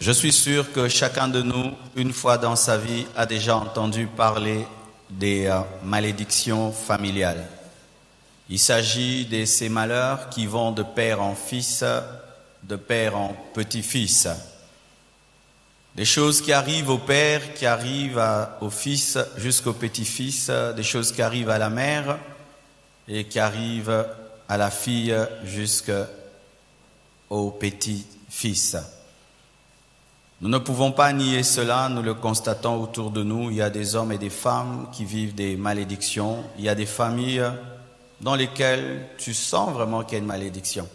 Je suis sûr que chacun de nous, une fois dans sa vie, a déjà entendu parler des malédictions familiales. Il s'agit de ces malheurs qui vont de père en fils, de père en petit-fils. Des choses qui arrivent au père, qui arrivent au fils jusqu'au petit-fils, des choses qui arrivent à la mère et qui arrivent à la fille jusqu'au petit-fils. Nous ne pouvons pas nier cela, nous le constatons autour de nous. Il y a des hommes et des femmes qui vivent des malédictions. Il y a des familles dans lesquelles tu sens vraiment qu'il y a une malédiction.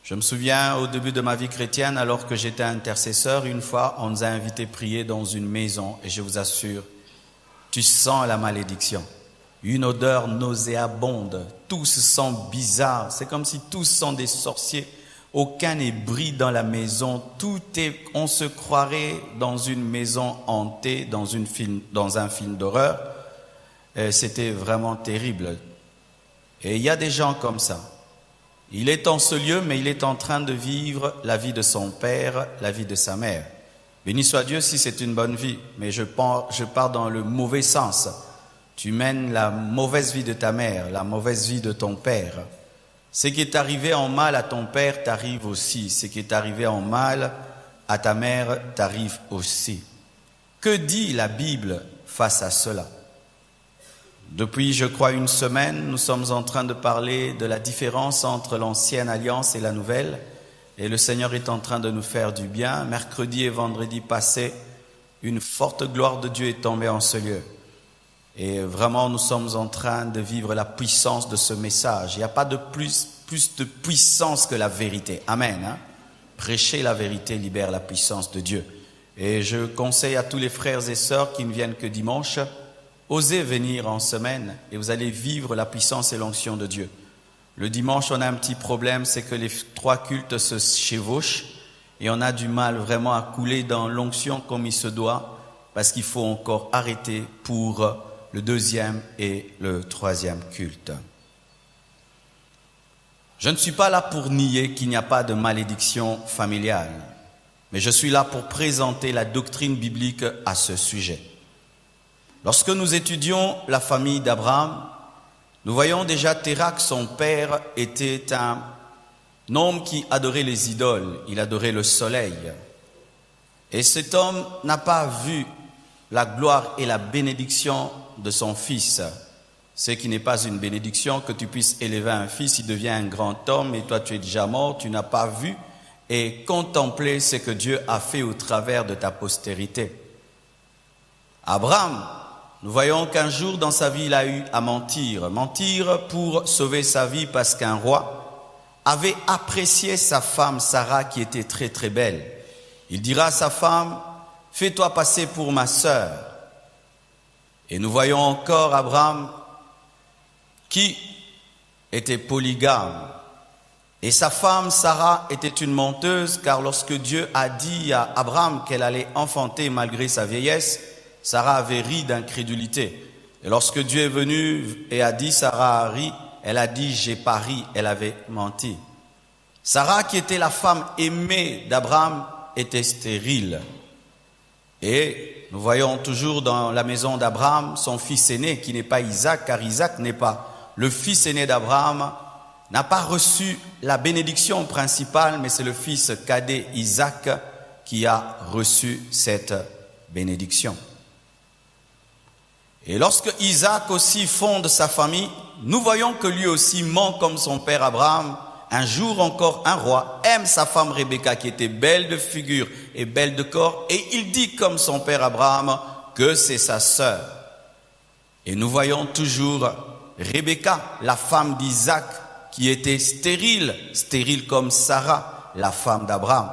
Je me souviens au début de ma vie chrétienne, alors que j'étais intercesseur, une fois on nous a invités prier dans une maison et je vous assure, tu sens la malédiction. Une odeur nauséabonde, tout se sent bizarre, c'est comme si tous sont des sorciers. Aucun n'est bris dans la maison, on se croirait dans une maison hantée, dans un film d'horreur. C'était vraiment terrible. Et il y a des gens comme ça. Il est en ce lieu, mais il est en train de vivre la vie de son père, la vie de sa mère. Béni soit Dieu si c'est une bonne vie, mais je pars dans le mauvais sens. Tu mènes la mauvaise vie de ta mère, la mauvaise vie de ton père. Ce qui est arrivé en mal à ton père t'arrive aussi. Ce qui est arrivé en mal à ta mère t'arrive aussi. Que dit la Bible face à cela? Depuis, je crois, une semaine, nous sommes en train de parler de la différence entre l'ancienne alliance et la nouvelle. Et le Seigneur est en train de nous faire du bien. Mercredi et vendredi passés, une forte gloire de Dieu est tombée en ce lieu. Et vraiment, nous sommes en train de vivre la puissance de ce message. Il n'y a pas de plus de puissance que la vérité. Amen. Hein? Prêcher la vérité libère la puissance de Dieu. Et je conseille à tous les frères et sœurs qui ne viennent que dimanche, osez venir en semaine et vous allez vivre la puissance et l'onction de Dieu. Le dimanche, on a un petit problème, c'est que les 3 cultes se chevauchent et on a du mal vraiment à couler dans l'onction comme il se doit parce qu'il faut encore arrêter pour le 2e et le 3e culte. Je ne suis pas là pour nier qu'il n'y a pas de malédiction familiale, mais je suis là pour présenter la doctrine biblique à ce sujet. Lorsque nous étudions la famille d'Abraham, nous voyons déjà Térakh, son père, était un homme qui adorait les idoles, il adorait le soleil. Et cet homme n'a pas vu la gloire et la bénédiction de son fils. Ce qui n'est pas une bénédiction que tu puisses élever un fils, il devient un grand homme et toi tu es déjà mort, tu n'as pas vu et contemplé ce que Dieu a fait au travers de ta postérité. Abraham, nous voyons qu'un jour dans sa vie il a eu à mentir pour sauver sa vie parce qu'un roi avait apprécié sa femme Sarah qui était très très belle. Il dira à sa femme, fais-toi passer pour ma sœur. Et nous voyons encore Abraham qui était polygame. Et sa femme Sarah était une menteuse car lorsque Dieu a dit à Abraham qu'elle allait enfanter malgré sa vieillesse, Sarah avait ri d'incrédulité. Et lorsque Dieu est venu et a dit Sarah a ri, elle a dit j'ai pas ri, elle avait menti. Sarah qui était la femme aimée d'Abraham était stérile. Et nous voyons toujours dans la maison d'Abraham son fils aîné qui n'est pas Isaac, car Isaac n'est pas le fils aîné d'Abraham, n'a pas reçu la bénédiction principale, mais c'est le fils cadet Isaac qui a reçu cette bénédiction. Et lorsque Isaac aussi fonde sa famille, nous voyons que lui aussi ment comme son père Abraham. Un jour encore, un roi aime sa femme Rebecca qui était belle de figure et belle de corps et il dit comme son père Abraham que c'est sa sœur. Et nous voyons toujours Rebecca, la femme d'Isaac qui était stérile comme Sarah, la femme d'Abraham.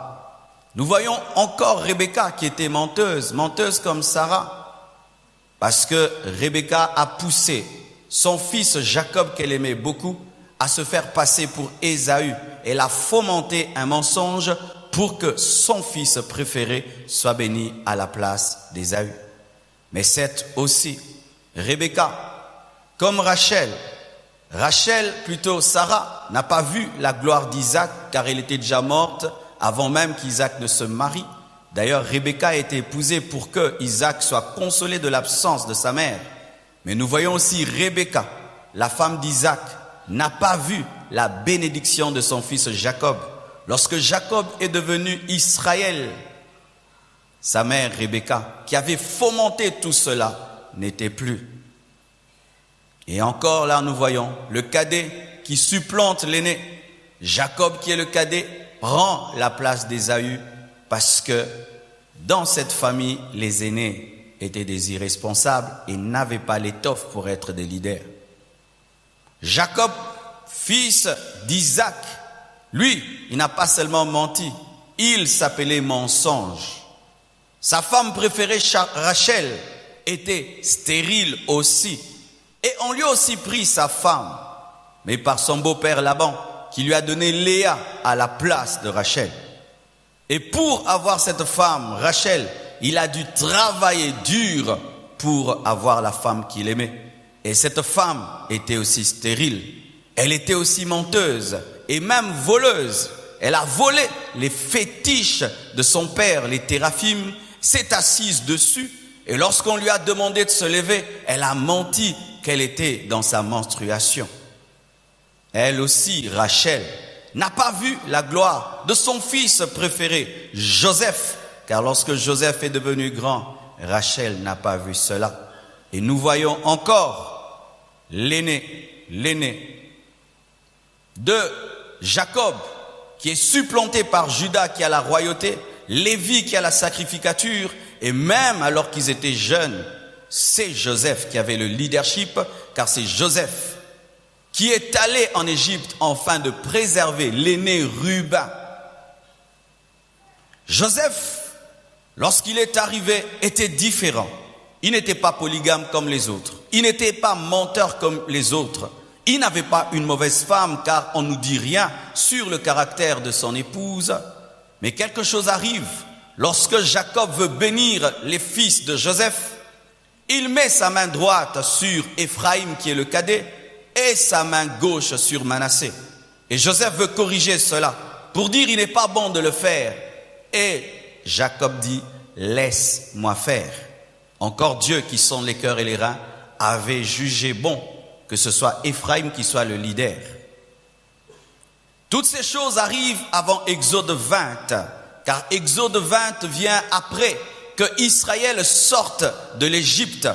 Nous voyons encore Rebecca qui était menteuse comme Sarah parce que Rebecca a poussé son fils Jacob qu'elle aimait beaucoup à se faire passer pour Ésaü. Elle a fomenté un mensonge pour que son fils préféré soit béni à la place d'Ésaü. Mais c'est aussi Rebecca, comme Rachel, plutôt Sarah, n'a pas vu la gloire d'Isaac car elle était déjà morte avant même qu'Isaac ne se marie. D'ailleurs, Rebecca a été épousée pour que Isaac soit consolé de l'absence de sa mère. Mais nous voyons aussi Rebecca, la femme d'Isaac, n'a pas vu la bénédiction de son fils Jacob. Lorsque Jacob est devenu Israël, sa mère Rebecca, qui avait fomenté tout cela, n'était plus. Et encore là, nous voyons le cadet qui supplante l'aîné. Jacob, qui est le cadet, prend la place d'Ésaü parce que dans cette famille, les aînés étaient des irresponsables et n'avaient pas l'étoffe pour être des leaders. Jacob, fils d'Isaac, lui, il n'a pas seulement menti, il s'appelait mensonge. Sa femme préférée, Rachel, était stérile aussi. Et on lui a aussi pris sa femme, mais par son beau-père Laban, qui lui a donné Léa à la place de Rachel. Et pour avoir cette femme, Rachel, il a dû travailler dur pour avoir la femme qu'il aimait. Et cette femme était aussi stérile. Elle était aussi menteuse et même voleuse. Elle a volé les fétiches de son père, les théraphim, s'est assise dessus. Et lorsqu'on lui a demandé de se lever, elle a menti qu'elle était dans sa menstruation. Elle aussi, Rachel, n'a pas vu la gloire de son fils préféré, Joseph, car lorsque Joseph est devenu grand, Rachel n'a pas vu cela. Et nous voyons encore l'aîné de Jacob, qui est supplanté par Judas qui a la royauté, Lévi qui a la sacrificature, et même alors qu'ils étaient jeunes, c'est Joseph qui avait le leadership, car c'est Joseph qui est allé en Égypte afin de préserver l'aîné Ruben. Joseph, lorsqu'il est arrivé, était différent. Il n'était pas polygame comme les autres. Il n'était pas menteur comme les autres. Il n'avait pas une mauvaise femme, car on ne nous dit rien sur le caractère de son épouse. Mais quelque chose arrive. Lorsque Jacob veut bénir les fils de Joseph, il met sa main droite sur Éphraïm, qui est le cadet, et sa main gauche sur Manassé. Et Joseph veut corriger cela pour dire il n'est pas bon de le faire. Et Jacob dit laisse-moi faire. Encore Dieu qui sonde les cœurs et les reins avait jugé bon que ce soit Éphraïm qui soit le leader. Toutes ces choses arrivent avant Exode 20, car Exode 20 vient après que Israël sorte de l'Égypte.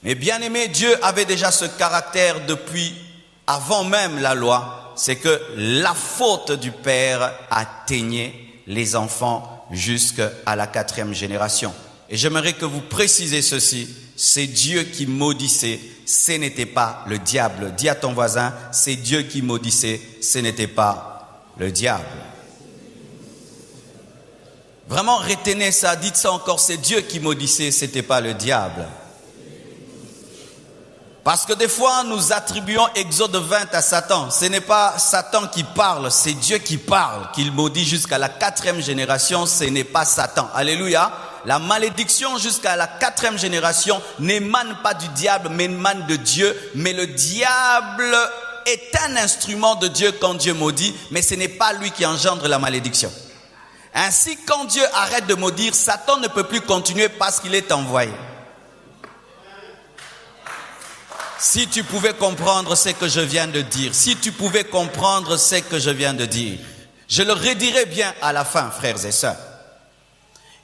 Mais bien aimé, Dieu avait déjà ce caractère depuis avant même la loi, c'est que la faute du père atteignait les enfants jusqu'à la 4e génération. Et j'aimerais que vous précisez ceci, c'est Dieu qui maudissait, ce n'était pas le diable. Dis à ton voisin, c'est Dieu qui maudissait, ce n'était pas le diable. Vraiment retenez ça, dites ça encore, c'est Dieu qui maudissait, ce n'était pas le diable. Parce que des fois, nous attribuons Exode 20 à Satan. Ce n'est pas Satan qui parle, c'est Dieu qui parle, qu'il maudit jusqu'à la 4e génération, ce n'est pas Satan. Alléluia. La malédiction jusqu'à la 4e génération n'émane pas du diable, mais émane de Dieu. Mais le diable est un instrument de Dieu quand Dieu maudit, mais ce n'est pas lui qui engendre la malédiction. Ainsi, quand Dieu arrête de maudire, Satan ne peut plus continuer parce qu'il est envoyé. Si tu pouvais comprendre ce que je viens de dire, si tu pouvais comprendre ce que je viens de dire, je le redirai bien à la fin, frères et sœurs.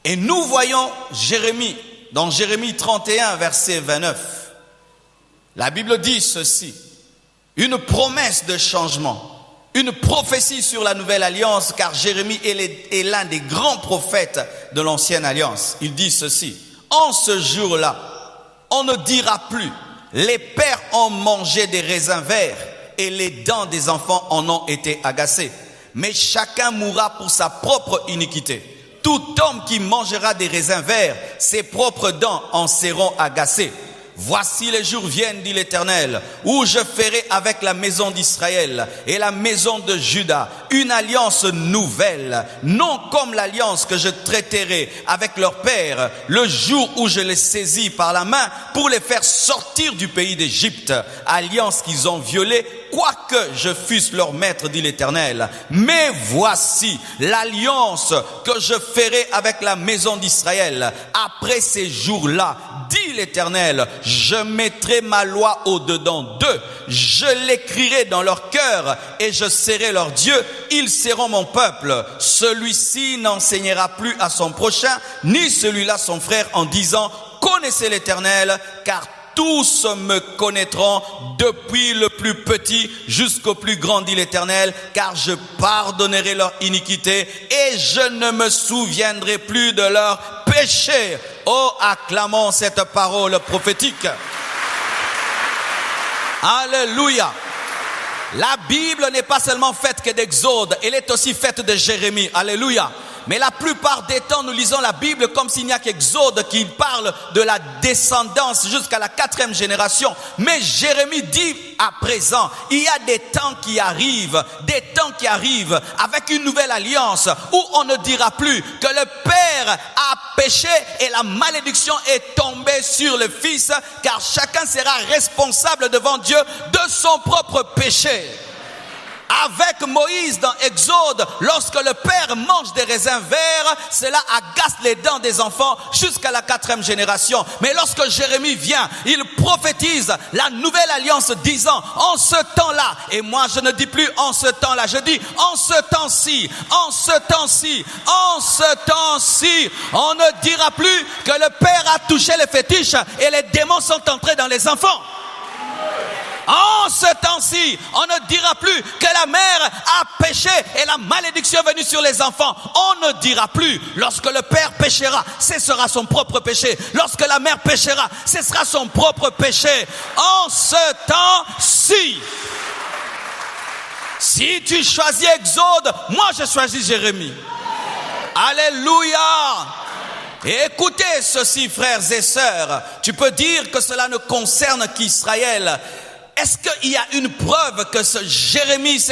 Et nous voyons Jérémie, dans Jérémie 31, verset 29. La Bible dit ceci, une promesse de changement, une prophétie sur la nouvelle alliance, car Jérémie est l'un des grands prophètes de l'ancienne alliance. Il dit ceci, en ce jour-là, on ne dira plus, les pères ont mangé des raisins verts et les dents des enfants en ont été agacées. Mais chacun mourra pour sa propre iniquité. Tout homme qui mangera des raisins verts, ses propres dents en seront agacées. Voici les jours viennent, dit l'Éternel, où je ferai avec la maison d'Israël et la maison de Juda une alliance nouvelle, non comme l'alliance que je traiterai avec leur père le jour où je les saisis par la main pour les faire sortir du pays d'Égypte, alliance qu'ils ont violée, quoique je fusse leur maître, dit l'Éternel. Mais voici l'alliance que je ferai avec la maison d'Israël après ces jours-là, dit l'Éternel. Je mettrai ma loi au-dedans d'eux, je l'écrirai dans leur cœur et je serai leur Dieu. Ils seront mon peuple. Celui-ci n'enseignera plus à son prochain, ni celui-là son frère, en disant « Connaissez l'Éternel », car tous me connaîtront, depuis le plus petit jusqu'au plus grand, dit l'Éternel, car je pardonnerai leur iniquité et je ne me souviendrai plus de leurs péchés. Oh, acclamons cette parole prophétique. Alléluia. La Bible n'est pas seulement faite que d'Exode, elle est aussi faite de Jérémie. Alléluia. Mais la plupart des temps, nous lisons la Bible comme s'il n'y a qu'Exode qui parle de la descendance jusqu'à la 4e génération. Mais Jérémie dit à présent, il y a des temps qui arrivent avec une nouvelle alliance où on ne dira plus que le Père a péché et la malédiction est tombée sur le Fils, car chacun sera responsable devant Dieu de son propre péché. Avec Moïse dans Exode, lorsque le père mange des raisins verts, cela agace les dents des enfants jusqu'à la 4e génération. Mais lorsque Jérémie vient, il prophétise la nouvelle alliance disant en ce temps-là, et moi je ne dis plus en ce temps-là, je dis en ce temps-ci, en ce temps-ci, en ce temps-ci, on ne dira plus que le père a touché les fétiches et les démons sont entrés dans les enfants. En ce temps-ci, on ne dira plus que la mère a péché et la malédiction est venue sur les enfants. On ne dira plus, lorsque le père péchera, ce sera son propre péché. Lorsque la mère péchera, ce sera son propre péché. En ce temps-ci, si tu choisis Exode, moi je choisis Jérémie. Alléluia. Et écoutez ceci, frères et sœurs, tu peux dire que cela ne concerne qu'Israël. Est-ce qu'il y a une preuve que ce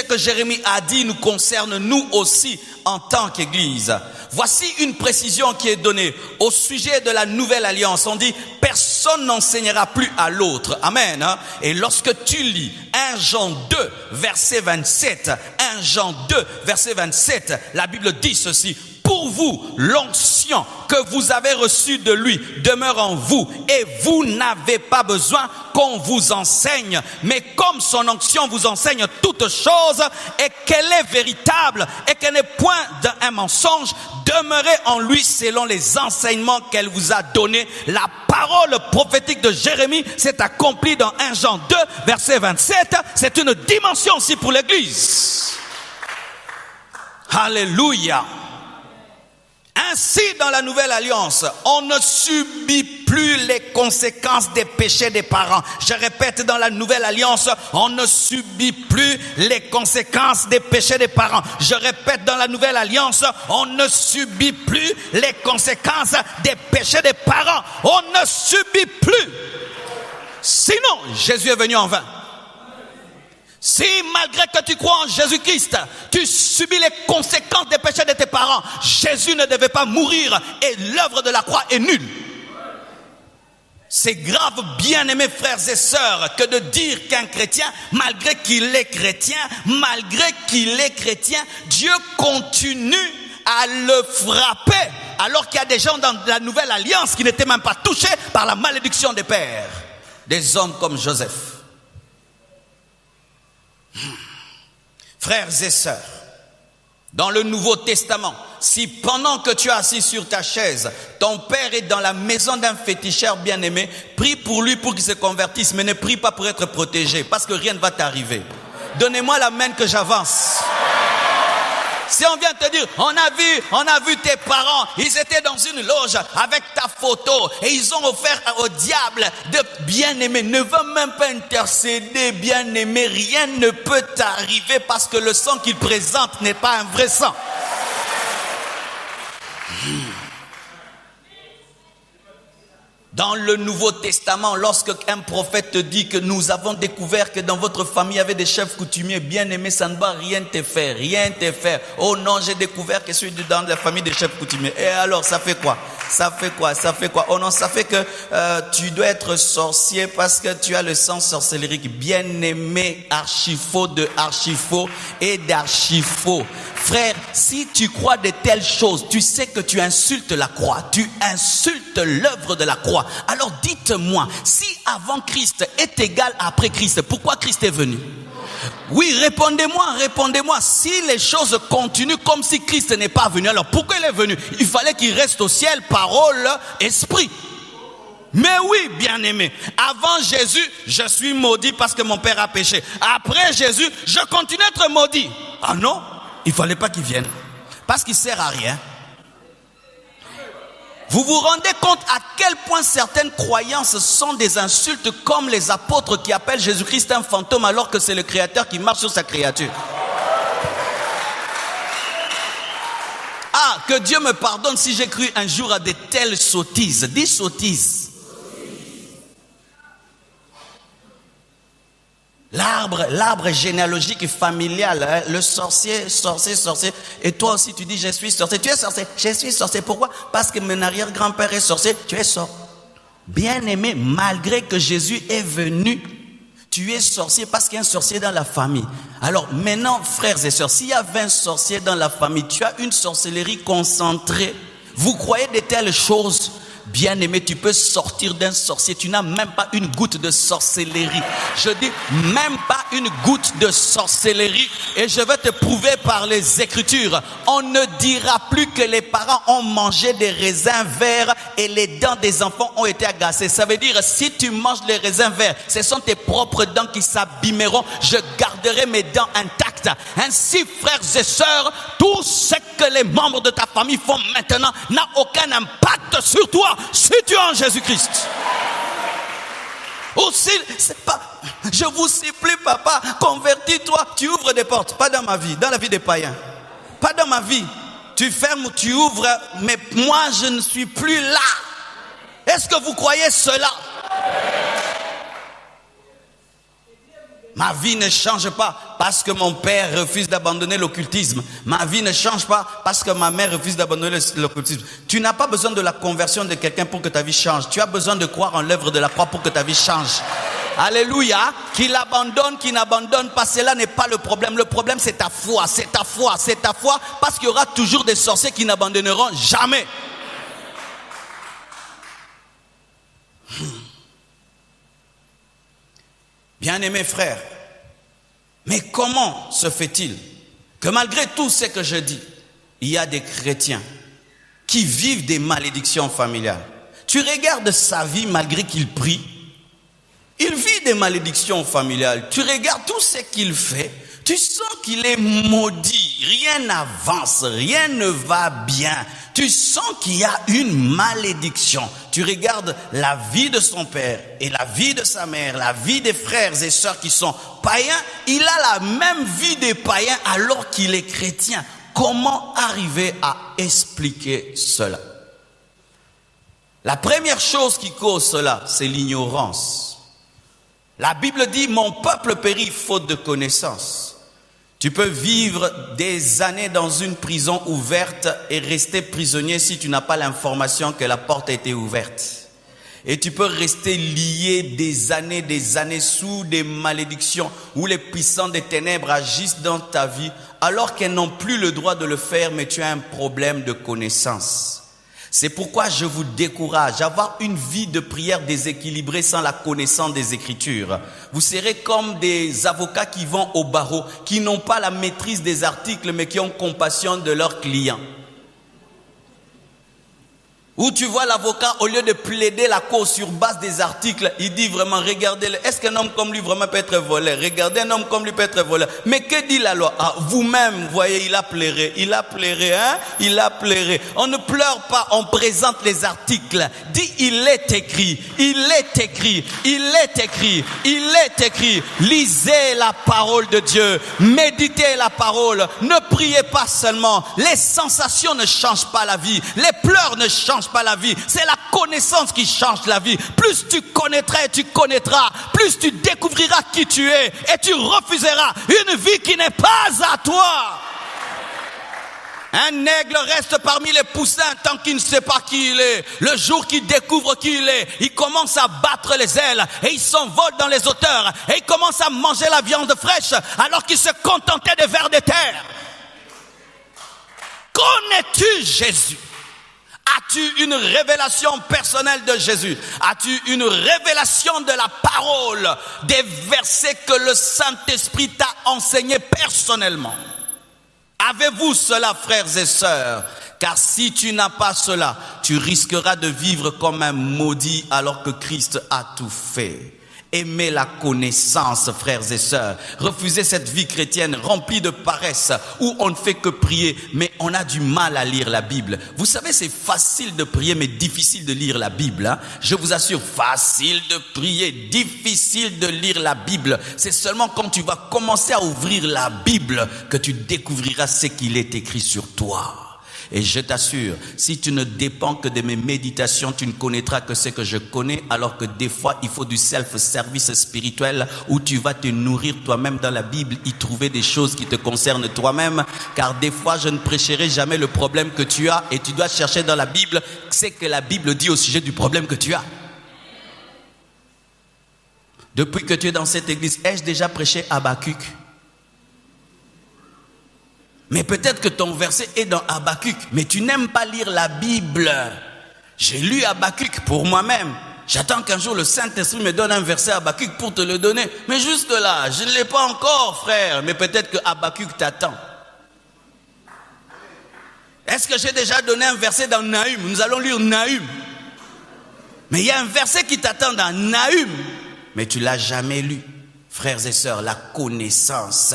que Jérémie a dit nous concerne nous aussi en tant qu'Église? Voici une précision qui est donnée au sujet de la nouvelle alliance. On dit personne n'enseignera plus à l'autre. Amen. Et lorsque tu lis 1 Jean 2 verset 27, 1 Jean 2 verset 27, la Bible dit ceci: pour vous, l'onction que vous avez reçue de lui demeure en vous et vous n'avez pas besoin qu'on vous enseigne. Mais comme son onction vous enseigne toutes choses et qu'elle est véritable et qu'elle n'est point d'un mensonge, demeurez en lui selon les enseignements qu'elle vous a donnés. La parole prophétique de Jérémie s'est accomplie dans 1 Jean 2 verset 27. C'est une dimension aussi pour l'Église. Alléluia. Ainsi, dans la nouvelle alliance, on ne subit plus les conséquences des péchés des parents. Je répète, dans la nouvelle alliance, on ne subit plus les conséquences des péchés des parents. Je répète, dans la nouvelle alliance, on ne subit plus les conséquences des péchés des parents. On ne subit plus. Sinon, Jésus est venu en vain. Si malgré que tu crois en Jésus-Christ, tu subis les conséquences des péchés de tes parents, Jésus ne devait pas mourir et l'œuvre de la croix est nulle. C'est grave, bien-aimés frères et sœurs, que de dire qu'un chrétien, malgré qu'il est chrétien, Dieu continue à le frapper, alors qu'il y a des gens dans la nouvelle alliance qui n'étaient même pas touchés par la malédiction des pères. Des hommes comme Joseph. Frères et sœurs, dans le Nouveau Testament, si pendant que tu es assis sur ta chaise, ton père est dans la maison d'un féticheur bien-aimé, prie pour lui pour qu'il se convertisse, mais ne prie pas pour être protégé, parce que rien ne va t'arriver. Donnez-moi la main que j'avance. Si on vient te dire, on a vu tes parents, ils étaient dans une loge avec ta photo et ils ont offert au diable de bien-aimer, ne va même pas intercéder, bien-aimé, rien ne peut t'arriver parce que le sang qu'il présente n'est pas un vrai sang. Dans le Nouveau Testament, lorsque un prophète te dit que nous avons découvert que dans votre famille il y avait des chefs coutumiers bien aimés, ça ne va rien te faire, rien te faire. Oh non, j'ai découvert que je suis dans la famille des chefs coutumiers. Et alors, ça fait quoi? Ça fait quoi? Ça fait quoi? Oh non, ça fait que tu dois être sorcier parce que tu as le sang sorcellerique. Bien aimé, archi-faux de archi-faux et d'archi-faux. Frère, si tu crois de telles choses, tu sais que tu insultes la croix, tu insultes l'œuvre de la croix. Alors dites-moi, si avant Christ est égal à après Christ, pourquoi Christ est venu? Oui, répondez-moi. Si les choses continuent comme si Christ n'est pas venu, alors pourquoi il est venu? Il fallait qu'il reste au ciel, parole, esprit. Mais oui, bien-aimé, avant Jésus, je suis maudit parce que mon père a péché. Après Jésus, je continue à être maudit. Ah non, il ne fallait pas qu'il vienne. Parce qu'il ne sert à rien. Vous vous rendez compte à quel point certaines croyances sont des insultes, comme les apôtres qui appellent Jésus-Christ un fantôme alors que c'est le Créateur qui marche sur sa créature. Ah, que Dieu me pardonne si j'ai cru un jour à de telles sottises. Dis sottises. L'arbre généalogique familial, hein, le sorcier. Et toi aussi tu dis je suis sorcier. Tu es sorcier. Je suis sorcier. Pourquoi? Parce que mon arrière-grand-père est sorcier. Tu es sorcier. Bien-aimé, malgré que Jésus est venu, tu es sorcier parce qu'il y a un sorcier dans la famille. Alors maintenant, frères et sœurs, s'il y a 20 sorciers dans la famille, tu as une sorcellerie concentrée. Vous croyez de telles choses? Bien-aimé, tu peux sortir d'un sorcier. Tu n'as même pas une goutte de sorcellerie. Je dis même pas une goutte de sorcellerie. Et je vais te prouver par les Écritures. On ne dira plus que les parents ont mangé des raisins verts et les dents des enfants ont été agacées. Ça veut dire, si tu manges les raisins verts, ce sont tes propres dents qui s'abîmeront. Je garderai mes dents intactes. Ainsi, frères et sœurs, tout ce que les membres de ta famille font maintenant n'a aucun impact sur toi. Si tu es en Jésus-Christ. Aussi, c'est pas, je vous supplie, papa, convertis-toi, tu ouvres des portes, pas dans ma vie, dans la vie des païens, pas dans ma vie, tu fermes ou tu ouvres, mais moi je ne suis plus là. Est-ce que vous croyez cela? Ma vie ne change pas parce que mon père refuse d'abandonner l'occultisme. Ma vie ne change pas parce que ma mère refuse d'abandonner l'occultisme. Tu n'as pas besoin de la conversion de quelqu'un pour que ta vie change. Tu as besoin de croire en l'œuvre de la croix pour que ta vie change. Alléluia. Qu'il abandonne, qu'il n'abandonne pas, cela n'est pas le problème. Le problème, c'est ta foi, c'est ta foi, c'est ta foi. Parce qu'il y aura toujours des sorciers qui n'abandonneront jamais. Bien-aimés frères, mais comment se fait-il que malgré tout ce que je dis, il y a des chrétiens qui vivent des malédictions familiales? Tu regardes sa vie malgré qu'il prie, il vit des malédictions familiales. Tu regardes tout ce qu'il fait, tu sens qu'il est maudit, rien n'avance, rien ne va bien. Tu sens qu'il y a une malédiction. Tu regardes la vie de son père et la vie de sa mère, la vie des frères et sœurs qui sont païens. Il a la même vie des païens alors qu'il est chrétien. Comment arriver à expliquer cela? La première chose qui cause cela, c'est l'ignorance. La Bible dit, mon peuple périt faute de connaissance. Tu peux vivre des années dans une prison ouverte et rester prisonnier si tu n'as pas l'information que la porte a été ouverte. Et tu peux rester lié des années sous des malédictions où les puissants des ténèbres agissent dans ta vie alors qu'elles n'ont plus le droit de le faire, mais tu as un problème de connaissance. C'est pourquoi je vous décourage à avoir une vie de prière déséquilibrée sans la connaissance des Écritures. Vous serez comme des avocats qui vont au barreau, qui n'ont pas la maîtrise des articles, mais qui ont compassion de leurs clients. Où tu vois l'avocat, au lieu de plaider la cause sur base des articles, il dit vraiment, regardez-le, est-ce qu'un homme comme lui vraiment peut être voleur? Regardez, un homme comme lui peut être voleur. Mais que dit la loi? Ah, vous-même, voyez, il a pleuré, hein? Il a pleuré. On ne pleure pas, on présente les articles. Dit, il est écrit, il est écrit, il est écrit, il est écrit. Lisez la parole de Dieu, méditez la parole, ne priez pas seulement. Les sensations ne changent pas la vie, les pleurs ne changent pas la vie, c'est la connaissance qui change la vie. Plus tu connaîtras et tu connaîtras, plus tu découvriras qui tu es et tu refuseras une vie qui n'est pas à toi. Un aigle reste parmi les poussins tant qu'il ne sait pas qui il est. Le jour qu'il découvre qui il est, il commence à battre les ailes et il s'envole dans les hauteurs et il commence à manger la viande fraîche alors qu'il se contentait des vers de terre. Connais-tu Jésus? As-tu une révélation personnelle de Jésus? As-tu une révélation de la parole, des versets que le Saint-Esprit t'a enseignés personnellement? Avez-vous cela, frères et sœurs? Car si tu n'as pas cela, tu risqueras de vivre comme un maudit alors que Christ a tout fait. Aimez la connaissance, frères et sœurs. Refusez cette vie chrétienne remplie de paresse où on ne fait que prier, mais on a du mal à lire la Bible. Vous savez, c'est facile de prier, mais difficile de lire la Bible. Hein? Je vous assure, facile de prier, difficile de lire la Bible. C'est seulement quand tu vas commencer à ouvrir la Bible que tu découvriras ce qu'il est écrit sur toi. Et je t'assure, si tu ne dépends que de mes méditations, tu ne connaîtras que ce que je connais, alors que des fois, il faut du self-service spirituel où tu vas te nourrir toi-même dans la Bible, y trouver des choses qui te concernent toi-même, car des fois, je ne prêcherai jamais le problème que tu as et tu dois chercher dans la Bible ce que la Bible dit au sujet du problème que tu as. Depuis que tu es dans cette église, ai-je déjà prêché Habakkuk? Mais peut-être que ton verset est dans Habakkuk, mais tu n'aimes pas lire la Bible. J'ai lu Habakkuk pour moi-même. J'attends qu'un jour le Saint-Esprit me donne un verset Habakkuk pour te le donner. Mais jusque là, je ne l'ai pas encore, frère. Mais peut-être que Habakkuk t'attend. Est-ce que j'ai déjà donné un verset dans Nahum? Nous allons lire Nahum. Mais il y a un verset qui t'attend dans Nahum. Mais tu ne l'as jamais lu. Frères et sœurs, la connaissance.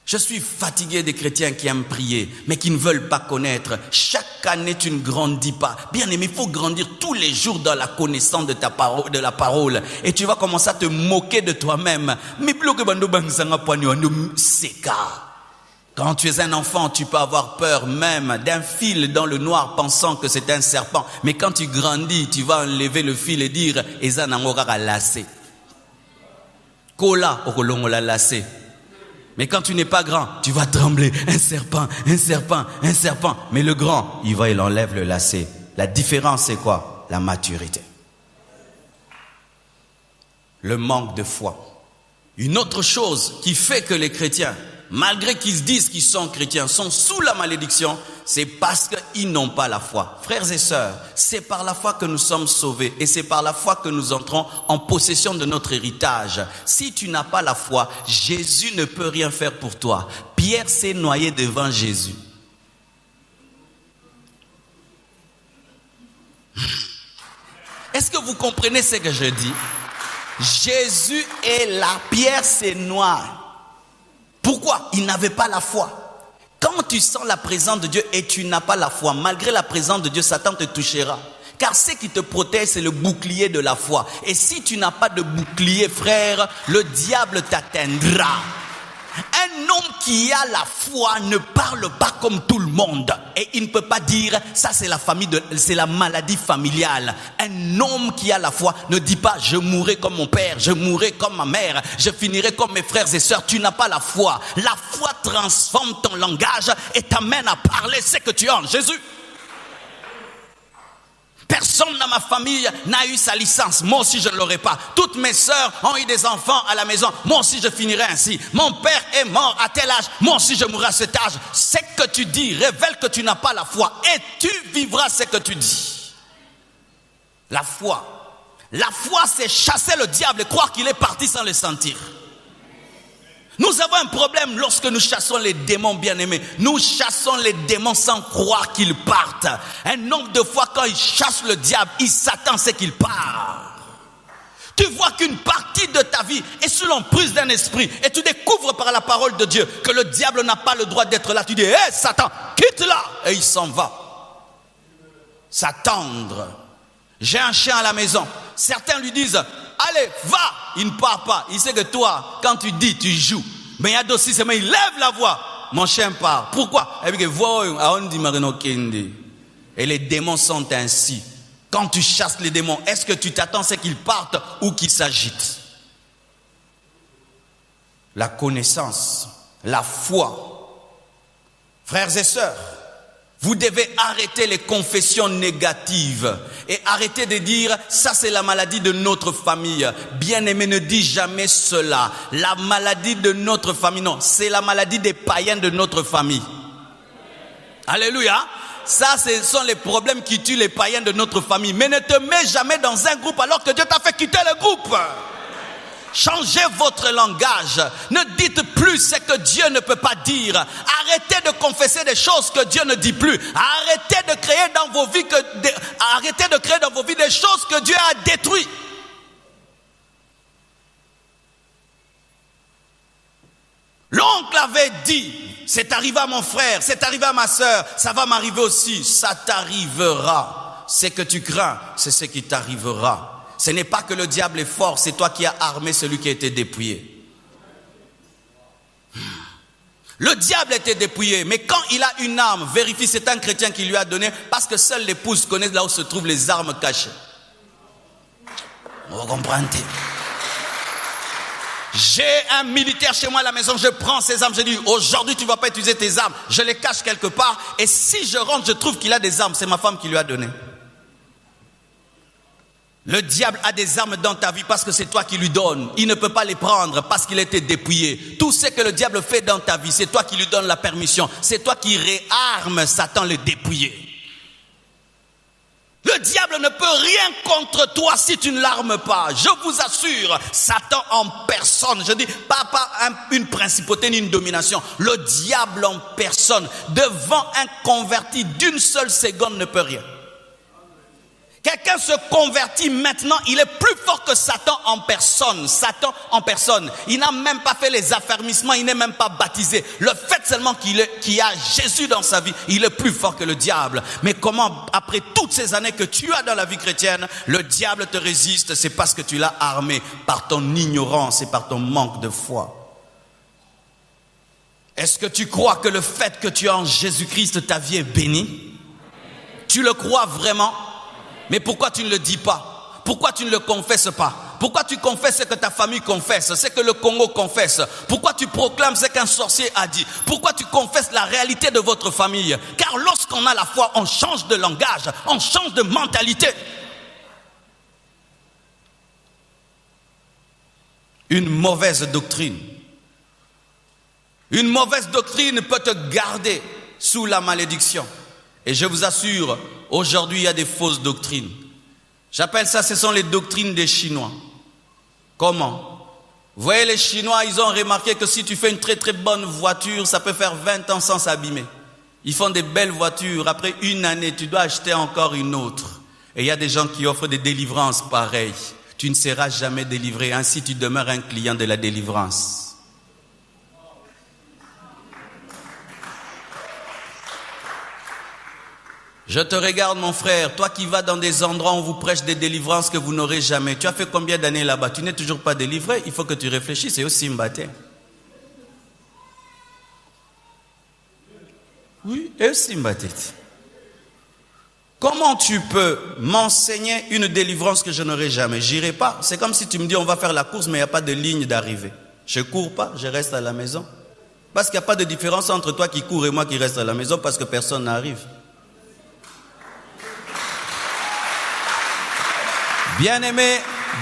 Je suis fatigué des chrétiens qui aiment prier, mais qui ne veulent pas connaître. Chaque année, tu ne grandis pas. Bien aimé, il faut grandir tous les jours dans la connaissance de ta parole, de la parole. Et tu vas commencer à te moquer de toi-même. Quand tu es un enfant, tu peux avoir peur même d'un fil dans le noir pensant que c'est un serpent. Mais quand tu grandis, tu vas enlever le fil et dire « Eza nangora lacé ». Kola okolongola lacé. Mais quand tu n'es pas grand, tu vas trembler. Un serpent, un serpent, un serpent. Mais le grand, il enlève le lacet. La différence, c'est quoi? La maturité. Le manque de foi. Une autre chose qui fait que les chrétiens, malgré qu'ils se disent qu'ils sont chrétiens, sont sous la malédiction, c'est parce qu'ils n'ont pas la foi. Frères et sœurs, c'est par la foi que nous sommes sauvés et c'est par la foi que nous entrons en possession de notre héritage. Si tu n'as pas la foi, Jésus ne peut rien faire pour toi. Pierre s'est noyé devant Jésus. Est-ce que vous comprenez ce que je dis? Jésus est là, Pierre s'est noyé. Pourquoi? Il n'avait pas la foi. Quand tu sens la présence de Dieu et tu n'as pas la foi, malgré la présence de Dieu, Satan te touchera. Car ce qui te protège, c'est le bouclier de la foi. Et si tu n'as pas de bouclier, frère, le diable t'atteindra. Un homme qui a la foi ne parle pas comme tout le monde. Et il ne peut pas dire, ça c'est c'est la maladie familiale. Un homme qui a la foi ne dit pas, je mourrai comme mon père, je mourrai comme ma mère, je finirai comme mes frères et sœurs. Tu n'as pas la foi. La foi transforme ton langage et t'amène à parler ce que tu as en Jésus. Personne dans ma famille n'a eu sa licence. Moi aussi, je ne l'aurai pas. Toutes mes sœurs ont eu des enfants à la maison. Moi aussi, je finirai ainsi. Mon père est mort à tel âge. Moi aussi, je mourrai à cet âge. Ce que tu dis révèle que tu n'as pas la foi. Et tu vivras ce que tu dis. La foi. La foi, c'est chasser le diable et croire qu'il est parti sans le sentir. Nous avons un problème lorsque nous chassons les démons, bien-aimés. Nous chassons les démons sans croire qu'ils partent. Un nombre de fois, quand il chasse le diable, il s'attend à ce qu'il part. Tu vois qu'une partie de ta vie est sous l'emprise d'un esprit et tu découvres par la parole de Dieu que le diable n'a pas le droit d'être là. Tu dis, hé Satan, quitte-la! Et il s'en va. S'attendre. J'ai un chien à la maison. Certains lui disent, allez, va! Il ne part pas. Il sait que toi, quand tu dis, tu joues. Mais il y a d'autres systèmes, il lève la voix. Mon chien part. Pourquoi? Et les démons sont ainsi. Quand tu chasses les démons, est-ce que tu t'attends à ce qu'ils partent ou qu'ils s'agitent? La connaissance, la foi. Frères et sœurs, vous devez arrêter les confessions négatives et arrêter de dire « ça c'est la maladie de notre famille ». Bien-aimé, ne dis jamais cela. La maladie de notre famille, non, c'est la maladie des païens de notre famille. Alléluia. Ça, ce sont les problèmes qui tuent les païens de notre famille. Mais ne te mets jamais dans un groupe alors que Dieu t'a fait quitter le groupe. Changez votre langage. Ne dites plus ce que Dieu ne peut pas dire. Arrêtez de confesser des choses que Dieu ne dit plus. Arrêtez de créer dans vos vies des choses que Dieu a détruites. L'oncle avait dit, c'est arrivé à mon frère, c'est arrivé à ma soeur, ça va m'arriver aussi. Ça t'arrivera. Ce que tu crains, c'est ce qui t'arrivera. Ce n'est pas que le diable est fort, c'est toi qui as armé celui qui a été dépouillé. Le diable était dépouillé, mais quand il a une arme, vérifie, c'est un chrétien qui lui a donné, parce que seule l'épouse connaît là où se trouvent les armes cachées. Vous comprenez? J'ai un militaire chez moi à la maison, je prends ses armes, je dis aujourd'hui tu ne vas pas utiliser tes armes, je les cache quelque part, et si je rentre, je trouve qu'il a des armes, c'est ma femme qui lui a donné. Le diable a des armes dans ta vie parce que c'est toi qui lui donnes. Il ne peut pas les prendre parce qu'il a été dépouillé. Tout ce que le diable fait dans ta vie, c'est toi qui lui donnes la permission. C'est toi qui réarmes Satan le dépouillé. Le diable ne peut rien contre toi si tu ne l'armes pas. Je vous assure, Satan en personne, je dis pas une principauté ni une domination. Le diable en personne, devant un converti d'une seule seconde ne peut rien. Quelqu'un se convertit maintenant, il est plus fort que Satan en personne. Satan en personne. Il n'a même pas fait les affermissements, il n'est même pas baptisé. Le fait seulement qu'il a Jésus dans sa vie, il est plus fort que le diable. Mais comment, après toutes ces années que tu as dans la vie chrétienne, le diable te résiste? C'est parce que tu l'as armé par ton ignorance et par ton manque de foi. Est-ce que tu crois que le fait que tu as en Jésus-Christ, ta vie est bénie? Tu le crois vraiment? Mais pourquoi tu ne le dis pas? Pourquoi tu ne le confesses pas? Pourquoi tu confesses ce que ta famille confesse, ce que le Congo confesse? Pourquoi tu proclames ce qu'un sorcier a dit? Pourquoi tu confesses la réalité de votre famille? Car lorsqu'on a la foi, on change de langage, on change de mentalité. Une mauvaise doctrine. Une mauvaise doctrine peut te garder sous la malédiction. Et je vous assure, aujourd'hui, il y a des fausses doctrines. J'appelle ça, ce sont les doctrines des Chinois. Comment? Vous voyez, les Chinois, ils ont remarqué que si tu fais une très très bonne voiture, ça peut faire 20 ans sans s'abîmer. Ils font des belles voitures. Après une année, tu dois acheter encore une autre. Et il y a des gens qui offrent des délivrances pareilles. Tu ne seras jamais délivré. Ainsi, tu demeures un client de la délivrance. Je te regarde mon frère, toi qui vas dans des endroits où on vous prêche des délivrances que vous n'aurez jamais. Tu as fait combien d'années là-bas? Tu n'es toujours pas délivré? Il faut que tu réfléchisses, c'est aussi Mbaté. Oui, et aussi Mbaté. Comment tu peux m'enseigner une délivrance que je n'aurai jamais? J'irai pas. C'est comme si tu me dis on va faire la course mais il n'y a pas de ligne d'arrivée. Je cours pas, je reste à la maison. Parce qu'il n'y a pas de différence entre toi qui cours et moi qui reste à la maison parce que personne n'arrive. Bien-aimé,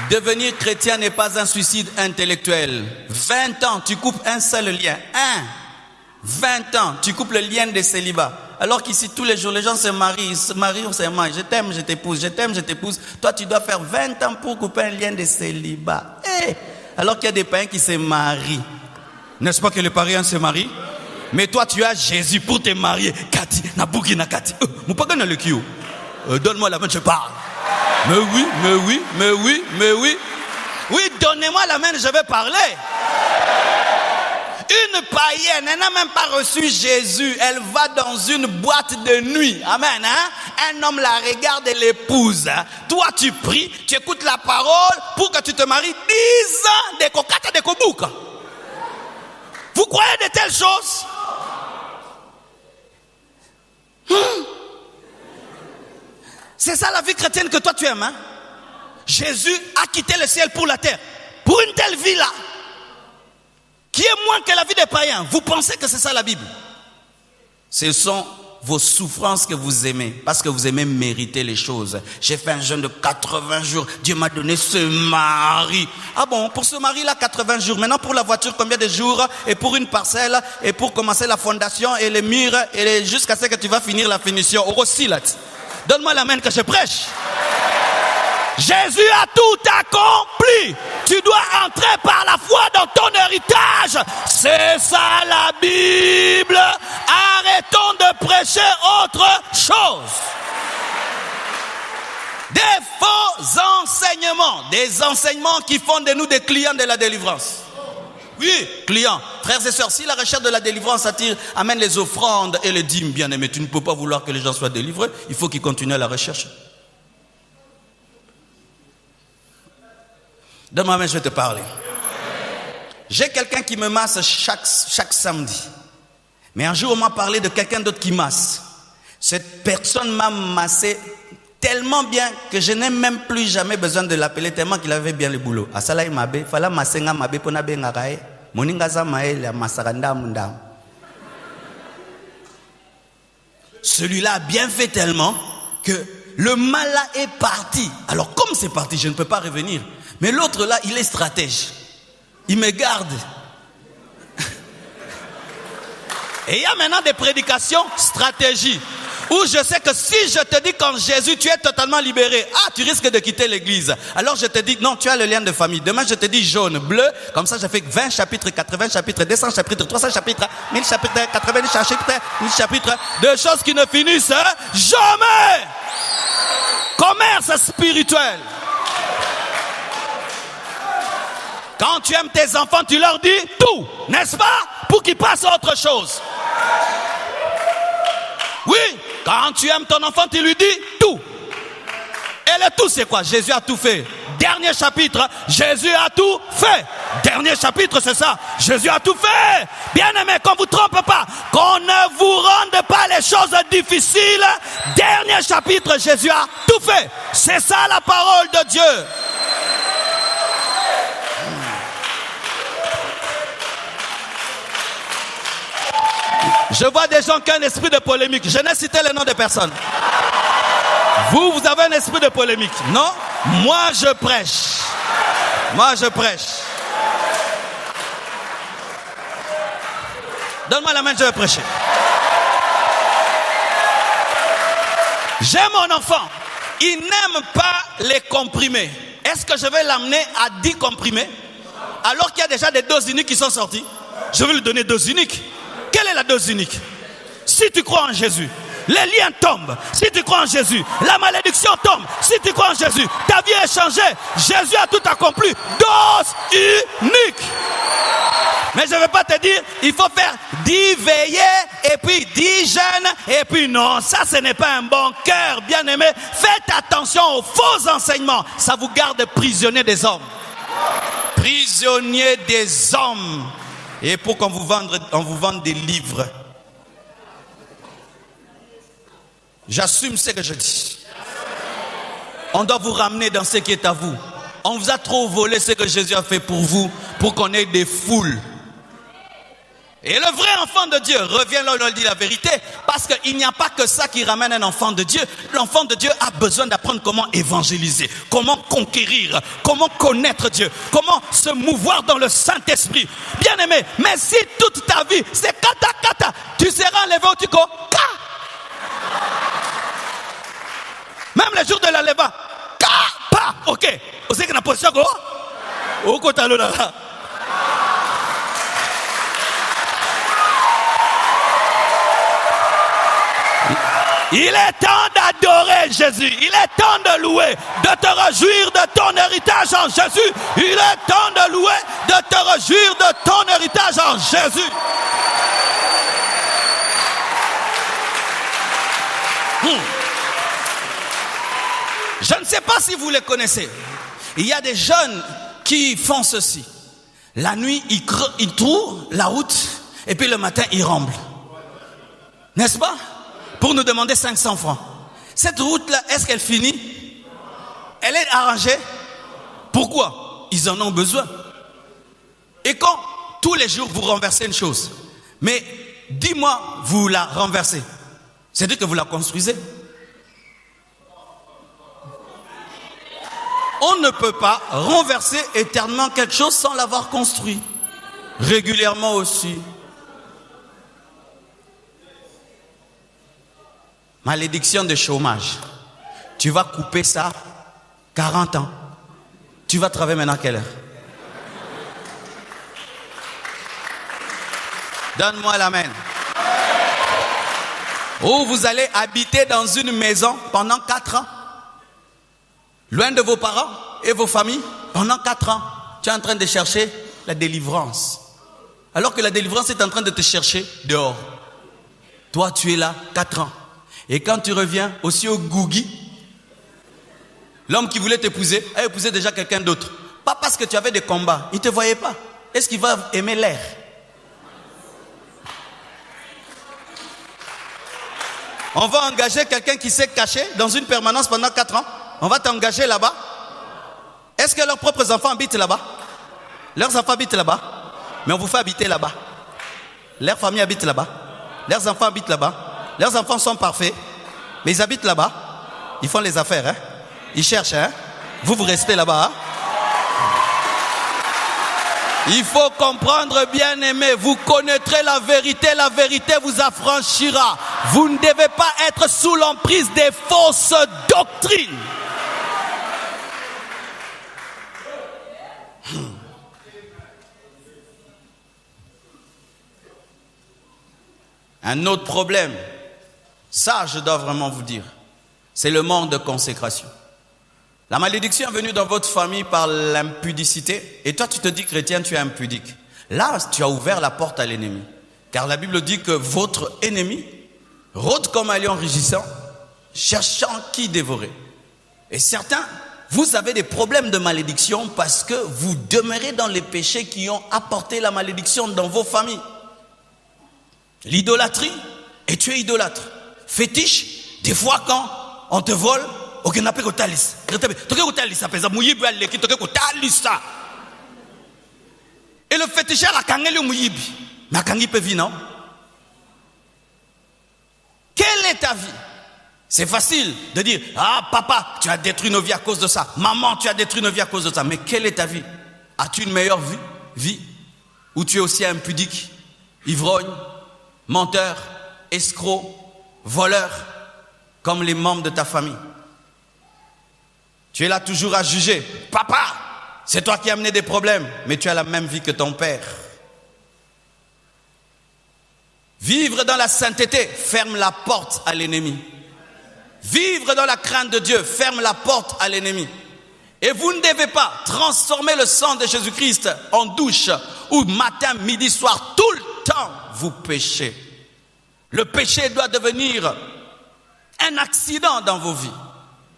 devenir chrétien n'est pas un suicide intellectuel. 20 ans, tu coupes un seul lien. 20 ans, tu coupes le lien de célibat. Alors qu'ici, tous les jours, les gens se marient, on se marie. Je t'aime, je t'épouse, je t'aime, je t'épouse. Toi, tu dois faire 20 ans pour couper un lien de célibat. Alors qu'il y a des païens qui se marient. N'est-ce pas que les païens se marient? Mais toi, tu as Jésus pour te marier. Kati, Nabuki, Nakati. Donne-moi la main, je parle. Mais oui, mais oui, mais oui, mais oui. Oui, donnez-moi la main, je vais parler. Une païenne, elle n'a même pas reçu Jésus. Elle va dans une boîte de nuit. Amen. Hein? Un homme la regarde et l'épouse. Toi, tu pries, tu écoutes la parole pour que tu te maries 10 ans de kokata de kobuka. Vous croyez de telles choses? C'est ça la vie chrétienne que toi tu aimes, hein? Jésus a quitté le ciel pour la terre. Pour une telle vie-là, qui est moins que la vie des païens. Vous pensez que c'est ça la Bible? Ce sont vos souffrances que vous aimez, parce que vous aimez mériter les choses. J'ai fait un jeûne de 80 jours. Dieu m'a donné ce mari. Ah bon, pour ce mari-là, 80 jours. Maintenant, pour la voiture, combien de jours? Et pour une parcelle, et pour commencer la fondation, et les murs, et jusqu'à ce que tu vas finir la finition. Au aussi, là. Donne-moi la main que je prêche. Jésus a tout accompli. Tu dois entrer par la foi dans ton héritage. C'est ça la Bible. Arrêtons de prêcher autre chose. Des faux enseignements. Des enseignements qui font de nous des clients de la délivrance. Oui, clients. Frères et sœurs, si la recherche de la délivrance amène les offrandes et les dîmes, bien aimés, tu ne peux pas vouloir que les gens soient délivrés. Il faut qu'ils continuent à la recherche. Donne-moi main, je vais te parler. J'ai quelqu'un qui me masse chaque samedi. Mais un jour, on m'a parlé de quelqu'un d'autre qui masse. Cette personne m'a massé tellement bien que je n'ai même plus jamais besoin de l'appeler, tellement qu'il avait bien le boulot. Asala mabe, fala masenga mabe pona bengarae, moningaza maele masaranda mundam. Celui-là a bien fait tellement que le mal là est parti. Alors comme c'est parti, je ne peux pas revenir. Mais l'autre là, il est stratège. Il me garde. Et il y a maintenant des prédications stratégie. Où je sais que si je te dis qu'en Jésus tu es totalement libéré, tu risques de quitter l'église. Alors je te dis, non, tu as le lien de famille. Demain je te dis jaune, bleu. Comme ça je fais 20 chapitres, 80 chapitres, 200 chapitres, 300 chapitres, 1000 chapitres, 80 chapitres, 1000 chapitres. De choses qui ne finissent jamais. Commerce spirituel. Quand tu aimes tes enfants, tu leur dis tout, n'est-ce pas? Pour qu'ils passent à autre chose. Oui, quand tu aimes ton enfant, tu lui dis tout. Et le tout, c'est quoi? Jésus a tout fait. Dernier chapitre, Jésus a tout fait. Dernier chapitre, c'est ça. Jésus a tout fait. Bien aimé, qu'on ne vous trompe pas. Qu'on ne vous rende pas les choses difficiles. Dernier chapitre, Jésus a tout fait. C'est ça la parole de Dieu. Je vois des gens qui ont un esprit de polémique. Je n'ai cité le nom de personne. Vous avez un esprit de polémique. Non? Moi, je prêche. Moi, je prêche. Donne-moi la main, je vais prêcher. J'ai mon enfant. Il n'aime pas les comprimés. Est-ce que je vais l'amener à 10 comprimés? Alors qu'il y a déjà des doses uniques qui sont sorties. Je vais lui donner 2 uniques. Quelle est la dose unique? Si tu crois en Jésus, les liens tombent. Si tu crois en Jésus, la malédiction tombe. Si tu crois en Jésus, ta vie est changée. Jésus a tout accompli. Dose unique. Mais je ne vais pas te dire, il faut faire 10 veillées et puis 10 jeûnes. Et puis non, ça ce n'est pas un bon cœur, bien aimé. Faites attention aux faux enseignements. Ça vous garde prisonnier des hommes. Prisonnier des hommes. Et pour qu'on vous vende des livres. J'assume ce que je dis. On doit vous ramener dans ce qui est à vous. On vous a trop volé ce que Jésus a fait pour vous, pour qu'on ait des foules. Et le vrai enfant de Dieu revient là où on dit la vérité, parce qu'il n'y a pas que ça qui ramène un enfant de Dieu. L'enfant de Dieu a besoin d'apprendre comment évangéliser, comment conquérir, comment connaître Dieu, comment se mouvoir dans le Saint-Esprit. Bien aimé, mais si toute ta vie c'est kata kata, tu seras enlevé au tico. Même le jour de la leva, pa, ok. Vous savez que la position quoi? Au côté là. Il est temps d'adorer Jésus. Il est temps de louer, de te réjouir de ton héritage en Jésus. Il est temps de louer, de te réjouir de ton héritage en Jésus. Je ne sais pas si vous les connaissez. Il y a des jeunes qui font ceci. La nuit, ils trouvent la route et puis le matin, ils ramblent. N'est-ce pas? Pour nous demander 500 francs. Cette route-là, est-ce qu'elle finit? Elle est arrangée? Pourquoi? Ils en ont besoin. Et quand tous les jours vous renversez une chose, mais dis-moi, vous la renversez, c'est-à-dire que vous la construisez. On ne peut pas renverser éternellement quelque chose sans l'avoir construit. Régulièrement aussi. Malédiction de chômage. Tu vas couper ça 40 ans. Tu vas travailler maintenant à quelle heure? Donne-moi l'amen. Ou vous allez habiter dans une maison pendant 4 ans. Loin de vos parents et vos familles pendant 4 ans. Tu es en train de chercher la délivrance. Alors que la délivrance est en train de te chercher dehors. Toi, tu es là 4 ans. Et quand tu reviens aussi au Gougui, l'homme qui voulait t'épouser a épousé déjà quelqu'un d'autre. Pas parce que tu avais des combats. Il ne te voyait pas. Est-ce qu'il va aimer l'air? On va engager quelqu'un qui s'est caché dans une permanence pendant 4 ans. On va t'engager là-bas. Est-ce que leurs propres enfants habitent là-bas? Leurs enfants habitent là-bas. Mais on vous fait habiter là-bas. Leurs familles habitent là-bas. Leurs enfants habitent là-bas. Leurs enfants sont parfaits. Mais ils habitent là-bas. Ils font les affaires. Hein? Ils cherchent. Hein? Vous restez là-bas. Hein? Il faut comprendre, bien aimé, vous connaîtrez la vérité vous affranchira. Vous ne devez pas être sous l'emprise des fausses doctrines. Un autre problème, ça je dois vraiment vous dire, c'est le manque de consécration. La malédiction est venue dans votre famille par l'impudicité. Et toi, tu te dis, chrétien, tu es impudique. Là, tu as ouvert la porte à l'ennemi. Car la Bible dit que votre ennemi rôde comme un lion rugissant, cherchant qui dévorer. Et certains, vous avez des problèmes de malédiction parce que vous demeurez dans les péchés qui ont apporté la malédiction dans vos familles. L'idolâtrie, et tu es idolâtre. Fétiche, des fois quand on te vole, et le féticheur a kangé le mouyibi. Mais kangi peut vivre, non? Quelle est ta vie? C'est facile de dire, ah papa, tu as détruit nos vies à cause de ça. Maman, tu as détruit nos vies à cause de ça. Mais quelle est ta vie? As-tu une meilleure vie? Ou tu es aussi impudique, ivrogne, menteur, escroc, voleur, comme les membres de ta famille? Tu es là toujours à juger. Papa, c'est toi qui as amené des problèmes, mais tu as la même vie que ton père. Vivre dans la sainteté ferme la porte à l'ennemi. Vivre dans la crainte de Dieu ferme la porte à l'ennemi. Et vous ne devez pas transformer le sang de Jésus-Christ en douche où matin, midi, soir, tout le temps vous péchez. Le péché doit devenir un accident dans vos vies.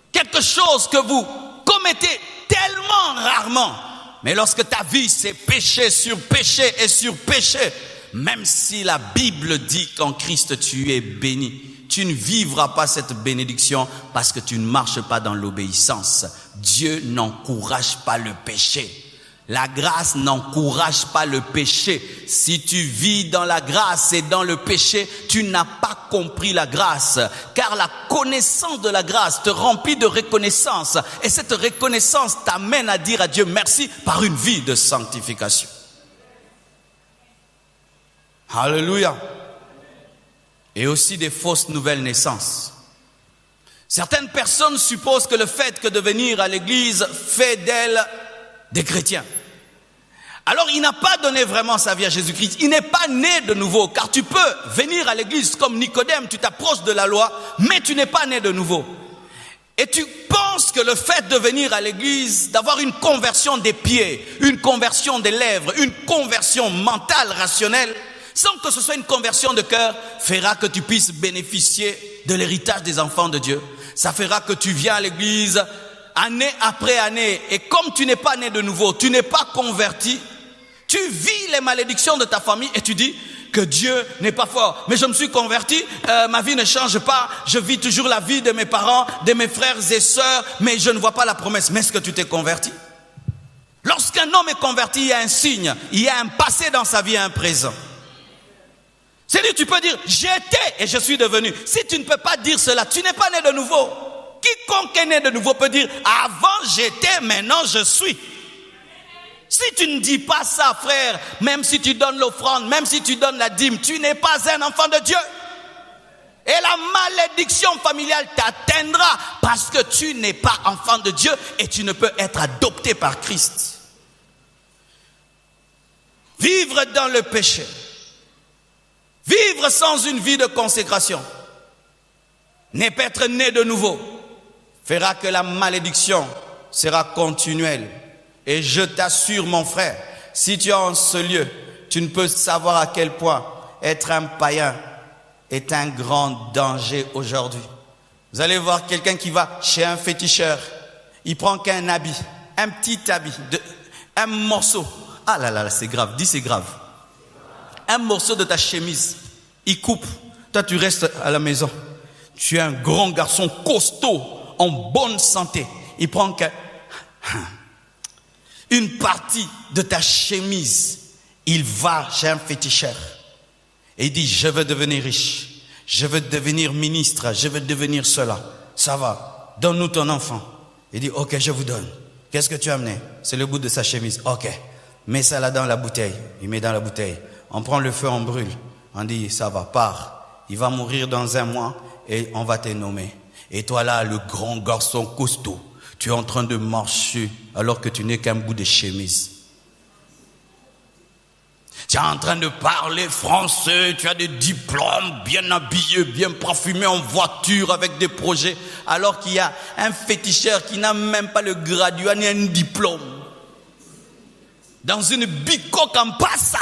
Quelque chose que vous commettez tellement rarement. Mais lorsque ta vie c'est péché sur péché et sur péché, même si la Bible dit qu'en Christ tu es béni, tu ne vivras pas cette bénédiction parce que tu ne marches pas dans l'obéissance. Dieu n'encourage pas le péché. La grâce n'encourage pas le péché. Si tu vis dans la grâce et dans le péché, tu n'as pas compris la grâce. Car la connaissance de la grâce te remplit de reconnaissance. Et cette reconnaissance t'amène à dire à Dieu merci par une vie de sanctification. Alléluia. Et aussi des fausses nouvelles naissances. Certaines personnes supposent que le fait que de venir à l'église fait d'elles des chrétiens. Alors il n'a pas donné vraiment sa vie à Jésus-Christ. Il n'est pas né de nouveau. Car tu peux venir à l'église comme Nicodème, tu t'approches de la loi, mais tu n'es pas né de nouveau. Et tu penses que le fait de venir à l'église, d'avoir une conversion des pieds, une conversion des lèvres, une conversion mentale, rationnelle, sans que ce soit une conversion de cœur, fera que tu puisses bénéficier de l'héritage des enfants de Dieu. Ça fera que tu viens à l'église année après année, et comme tu n'es pas né de nouveau, tu n'es pas converti, tu vis les malédictions de ta famille et tu dis, que Dieu n'est pas fort. Mais je me suis converti, ma vie ne change pas, je vis toujours la vie de mes parents, de mes frères et sœurs, mais je ne vois pas la promesse. Mais est-ce que tu t'es converti? Lorsqu'un homme est converti, il y a un signe, il y a un passé dans sa vie et un présent. C'est-à-dire, tu peux dire, j'étais et je suis devenu. Si tu ne peux pas dire cela, tu n'es pas né de nouveau. Quiconque est né de nouveau peut dire, avant j'étais, maintenant je suis. Si tu ne dis pas ça, frère, même si tu donnes l'offrande, même si tu donnes la dîme, tu n'es pas un enfant de Dieu. Et la malédiction familiale t'atteindra parce que tu n'es pas enfant de Dieu et tu ne peux être adopté par Christ. Vivre dans le péché, vivre sans une vie de consécration, ne pas être né de nouveau, fera que la malédiction sera continuelle. Et je t'assure, mon frère, si tu es en ce lieu, tu ne peux savoir à quel point être un païen est un grand danger aujourd'hui. Vous allez voir quelqu'un qui va chez un féticheur, il prend qu'un habit, un petit habit, un morceau. Ah là là, c'est grave, dis c'est grave. Un morceau de ta chemise, il coupe. Toi, tu restes à la maison. Tu es un grand garçon costaud, en bonne santé. Il prend une partie de ta chemise. Il va chez un féticheur. Et il dit, je veux devenir riche. Je veux devenir ministre. Je veux devenir cela. Ça va. Donne-nous ton enfant. Il dit, ok, je vous donne. Qu'est-ce que tu as amené? C'est le bout de sa chemise. Ok. Mets ça là dans la bouteille. Il met dans la bouteille. On prend le feu, on brûle. On dit, ça va, pars. Il va mourir dans un mois et on va te nommer. Et toi là, le grand garçon costaud, tu es en train de marcher alors que tu n'es qu'un bout de chemise. Tu es en train de parler français, tu as des diplômes, bien habillé, bien parfumé, en voiture avec des projets, alors qu'il y a un féticheur qui n'a même pas le graduat ni un diplôme. Dans une bicoque en passa,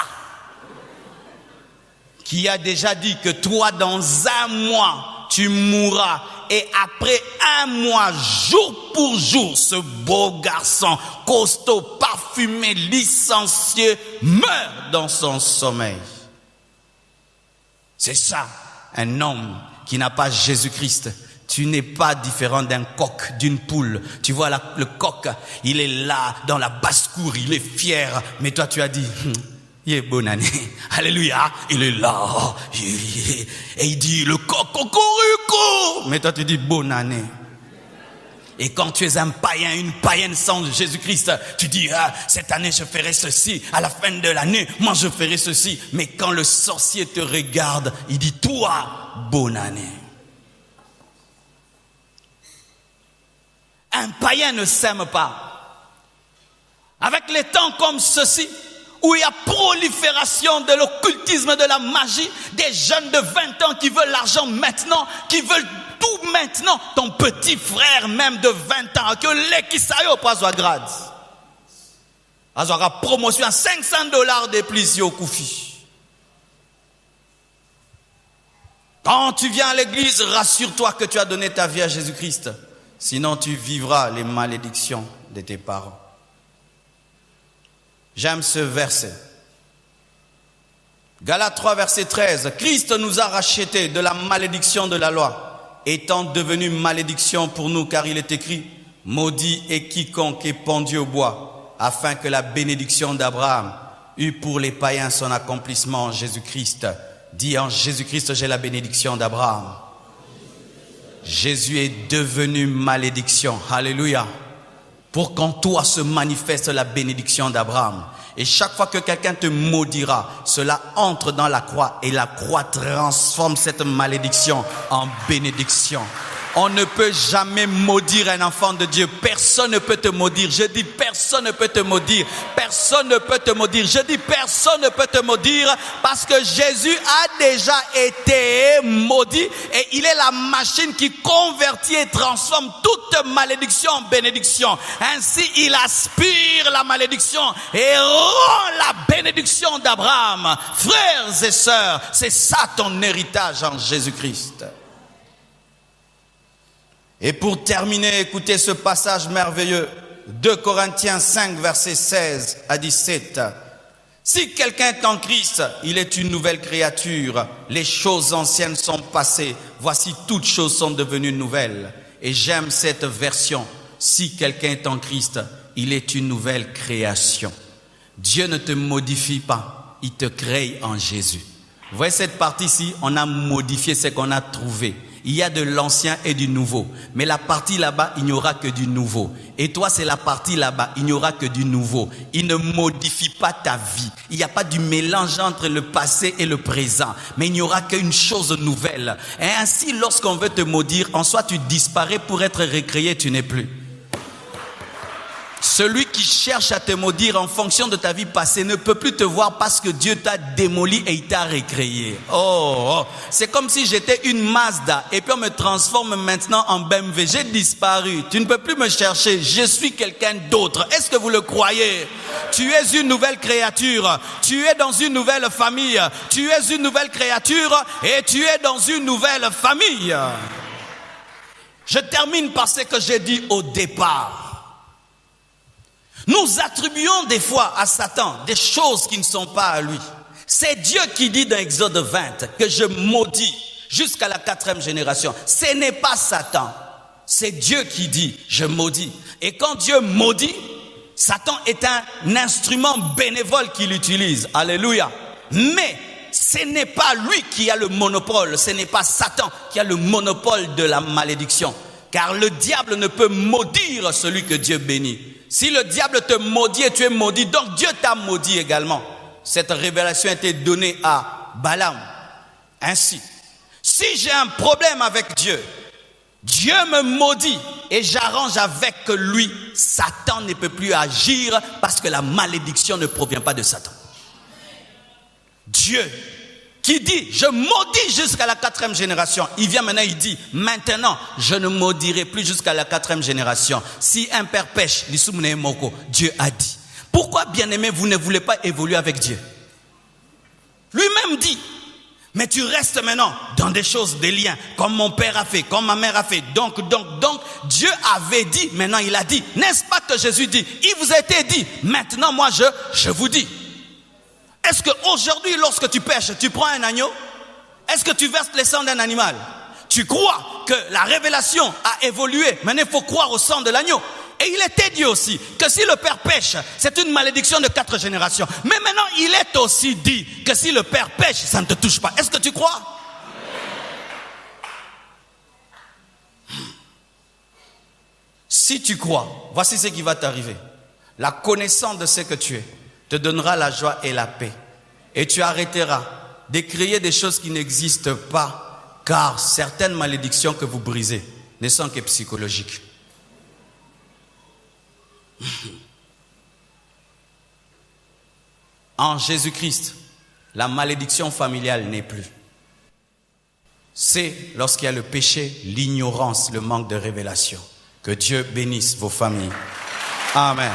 qui a déjà dit que toi, dans un mois, tu mourras. Et après un mois, jour pour jour, ce beau garçon, costaud, parfumé, licencié, meurt dans son sommeil. C'est ça, un homme qui n'a pas Jésus-Christ. Tu n'es pas différent d'un coq, d'une poule. Tu vois le coq, il est là, dans la basse-cour, il est fier. Mais toi, tu as dit... Il est bonne année. Alléluia. Il est là. Et il dit le cocorico. Mais toi tu dis bonne année. Et quand tu es un païen, une païenne sans Jésus-Christ, tu dis cette année je ferai ceci. À la fin de l'année, moi je ferai ceci. Mais quand le sorcier te regarde, il dit toi, bonne année. Un païen ne s'aime pas. Avec les temps comme ceci, où il y a prolifération de l'occultisme, de la magie, des jeunes de 20 ans qui veulent l'argent maintenant, qui veulent tout maintenant. Ton petit frère même de 20 ans, que l'équisayo pas à grade. Azora promotion à $500 de plus au Koufi. Quand tu viens à l'église, rassure-toi que tu as donné ta vie à Jésus-Christ. Sinon tu vivras les malédictions de tes parents. J'aime ce verset. Galates 3, verset 13. Christ nous a rachetés de la malédiction de la loi, étant devenu malédiction pour nous, car il est écrit, maudit est quiconque est pendu au bois, afin que la bénédiction d'Abraham eût pour les païens son accomplissement en Jésus-Christ. Dis en Jésus-Christ, j'ai la bénédiction d'Abraham. Jésus est devenu malédiction. Alléluia. Pour qu'en toi se manifeste la bénédiction d'Abraham. Et chaque fois que quelqu'un te maudira, cela entre dans la croix et la croix transforme cette malédiction en bénédiction. On ne peut jamais maudire un enfant de Dieu. Personne ne peut te maudire. Je dis personne ne peut te maudire. Personne ne peut te maudire. Je dis personne ne peut te maudire parce que Jésus a déjà été maudit et il est la machine qui convertit et transforme toute malédiction en bénédiction. Ainsi, il aspire la malédiction et rend la bénédiction d'Abraham. Frères et sœurs, c'est ça ton héritage en Jésus-Christ. Et pour terminer, écoutez ce passage merveilleux, 2 Corinthiens 5, versets 16 à 17. Si quelqu'un est en Christ, il est une nouvelle créature. Les choses anciennes sont passées. Voici, toutes choses sont devenues nouvelles. Et j'aime cette version. Si quelqu'un est en Christ, il est une nouvelle création. Dieu ne te modifie pas, il te crée en Jésus. Vous voyez cette partie-ci, on a modifié ce qu'on a trouvé. Il y a de l'ancien et du nouveau. Mais la partie là-bas, il n'y aura que du nouveau. Et toi, c'est la partie là-bas, il n'y aura que du nouveau. Il ne modifie pas ta vie. Il n'y a pas du mélange entre le passé et le présent. Mais il n'y aura qu'une chose nouvelle. Et ainsi, lorsqu'on veut te maudire, en soi, tu disparais pour être recréé, tu n'es plus. Celui qui cherche à te maudire en fonction de ta vie passée ne peut plus te voir parce que Dieu t'a démoli et il t'a recréé. C'est comme si j'étais une Mazda et puis on me transforme maintenant en BMW. J'ai disparu. Tu ne peux plus me chercher. Je suis quelqu'un d'autre. Est-ce que vous le croyez? Tu es une nouvelle créature. Tu es dans une nouvelle famille. Tu es une nouvelle créature et tu es dans une nouvelle famille. Je termine par ce que j'ai dit au départ. Nous attribuons des fois à Satan des choses qui ne sont pas à lui. C'est Dieu qui dit dans Exode 20 que je maudis jusqu'à la 4e génération. Ce n'est pas Satan. C'est Dieu qui dit je maudis. Et quand Dieu maudit, Satan est un instrument bénévole qu'il utilise. Alléluia. Mais ce n'est pas lui qui a le monopole. Ce n'est pas Satan qui a le monopole de la malédiction. Car le diable ne peut maudire celui que Dieu bénit. Si le diable te maudit et tu es maudit, donc Dieu t'a maudit également. Cette révélation a été donnée à Balaam. Ainsi, si j'ai un problème avec Dieu, Dieu me maudit et j'arrange avec lui, Satan ne peut plus agir parce que la malédiction ne provient pas de Satan. Dieu qui dit, je maudis jusqu'à la 4e génération. Il vient maintenant, il dit, maintenant, je ne maudirai plus jusqu'à la 4e génération. Si un père pêche, Dieu a dit. Pourquoi, bien-aimé, vous ne voulez pas évoluer avec Dieu? Lui-même dit, mais tu restes maintenant dans des choses, des liens, comme mon père a fait, comme ma mère a fait. Donc, Dieu avait dit, maintenant il a dit. N'est-ce pas que Jésus dit, il vous a été dit, maintenant moi je vous dis. Est-ce qu'aujourd'hui, lorsque tu pêches, tu prends un agneau? Est-ce que tu verses le sang d'un animal? Tu crois que la révélation a évolué. Maintenant, il faut croire au sang de l'agneau. Et il était dit aussi que si le père pêche, c'est une malédiction de 4 générations. Mais maintenant, il est aussi dit que si le père pêche, ça ne te touche pas. Est-ce que tu crois? Si tu crois, voici ce qui va t'arriver. La connaissance de ce que tu es te donnera la joie et la paix. Et tu arrêteras de créer des choses qui n'existent pas, car certaines malédictions que vous brisez ne sont que psychologiques. En Jésus-Christ, la malédiction familiale n'est plus. C'est lorsqu'il y a le péché, l'ignorance, le manque de révélation. Que Dieu bénisse vos familles. Amen.